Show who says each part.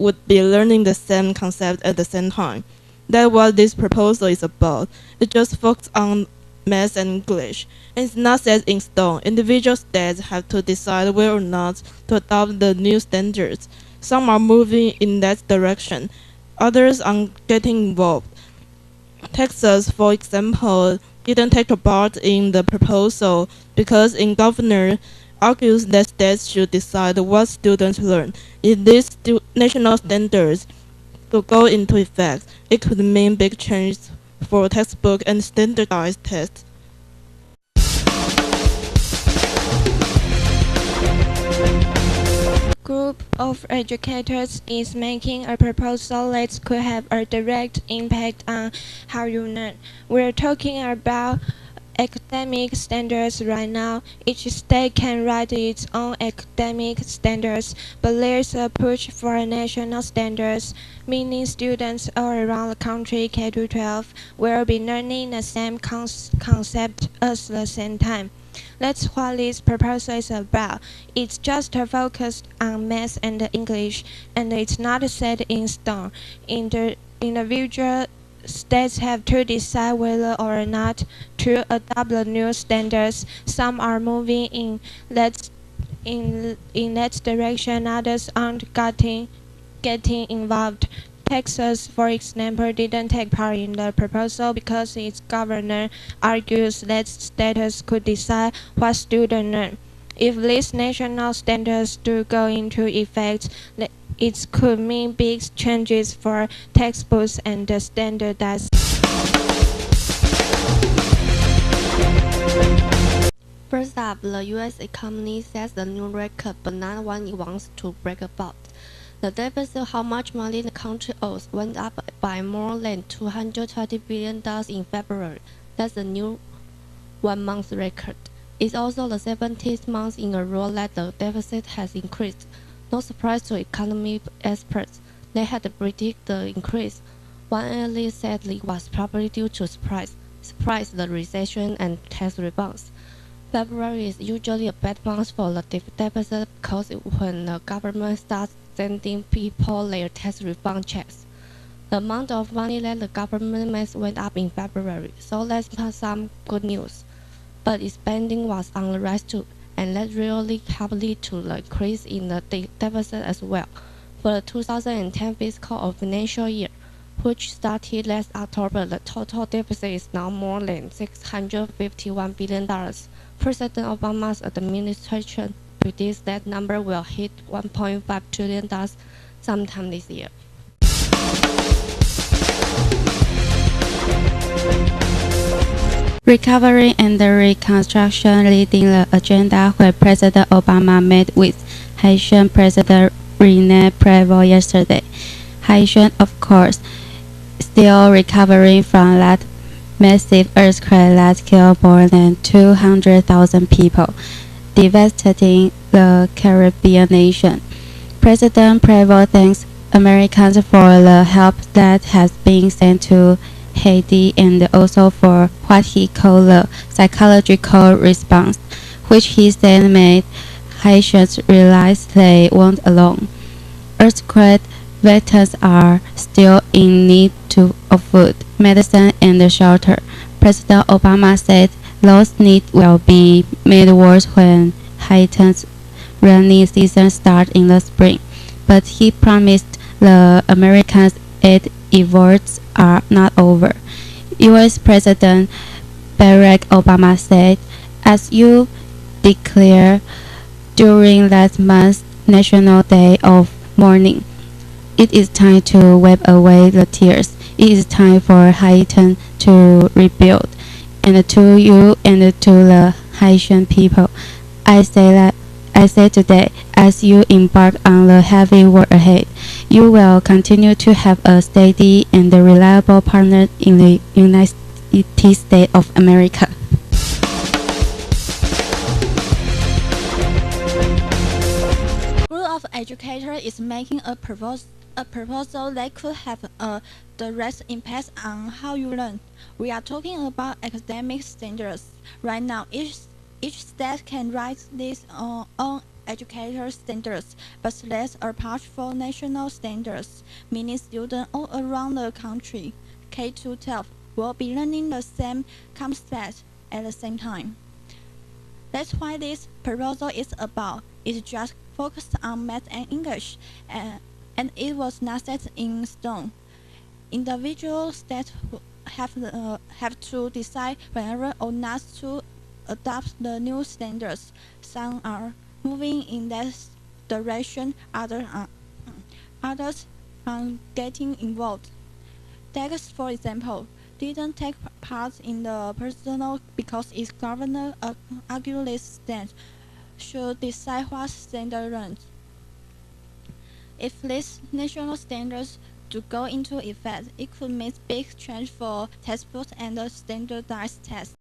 Speaker 1: would be learning the same concept at the same time. That's what this proposal is about. It just focuses on math and English. It's not set in stone. Individual states have to decide whether or not to adopt the new standards. Some are moving in that direction. Others are getting involved. Texas, for example, didn't take a part in the proposal because its governor argues that states should decide what students learn. If these national standards to go into effect, it could mean big changes for textbook and standardized tests.
Speaker 2: Group of educators is making a proposal that could have a direct impact on how you learn. We're talking about academic standards right now. Each state can write its own academic standards, but there's a push for national standards, meaning students all around the country K-12 will be learning the same concept at the same time. That's what this proposal is about. It's just focused on math and English, and it's not set in stone. Individual states have to decide whether or not to adopt the new standards. Some are moving in that direction. Others aren't getting involved. Texas, for example, didn't take part in the proposal because its governor argues that states could decide what students learn. If these national standards do go into effect, it could mean big changes for textbooks and the standardized.
Speaker 3: First up, the U.S. economy sets a new record, but not one it wants to break about. The deficit, how much money the country owes, went up by more than $220 billion in February. That's a new one-month record. It's also the 17th month in a row that the deficit has increased. No surprise to economy experts. They had predicted the increase. One analyst said it was probably due to surprise, the recession, and tax rebounds. February is usually a bad month for the deficit because when the government starts sending people their tax refund checks. The amount of money that the government makes went up in February, so that's some good news. But its spending was on the rise too, and that really helped lead to the increase in the deficit as well. For the 2010 fiscal or financial year, which started last October, the total deficit is now more than $651 billion. President Obama's administration predicts that number will hit $1.5 trillion sometime this year.
Speaker 4: Recovery and Reconstruction leading the agenda where President Obama met with Haitian President Rene Prevost yesterday. Haitian, of course, still recovering from that massive earthquake that killed more than 200,000 people, devastating the Caribbean nation. President Prevost thanks Americans for the help that has been sent to Haiti and also for what he called the psychological response, which he said made Haitians realize they weren't alone. Earthquake victims are still in need of food, medicine, and shelter. President Obama said those needs will be made worse when Haiti's rainy season starts in the spring, but he promised the Americans aid efforts are not over. U.S. President Barack Obama said, as you declare during last month's National Day of Mourning, it is time to wipe away the tears. It is time for Haiti to rebuild. And to you and to the Haitian people, I say today, as you embark on the heavy work ahead, you will continue to have a steady and reliable partner in the United States of America.
Speaker 5: Group of educators is making a proposal that could have a direct impact on how you learn. We are talking about academic standards. Right now, each state can write its own educator standards, but sets a path for national standards, meaning students all around the country, K to 12, will be learning the same concepts at the same time. That's why this proposal is about. It's just focused on math and English, and it was not set in stone. Individual states have to decide whether or not to adopt the new standards. Some are moving in that direction, others are getting involved. Dex, for example, didn't take part in the personal because its governor argued this state should decide what standard runs. If these national standards to go into effect, it could make big change for textbooks and the standardized tests.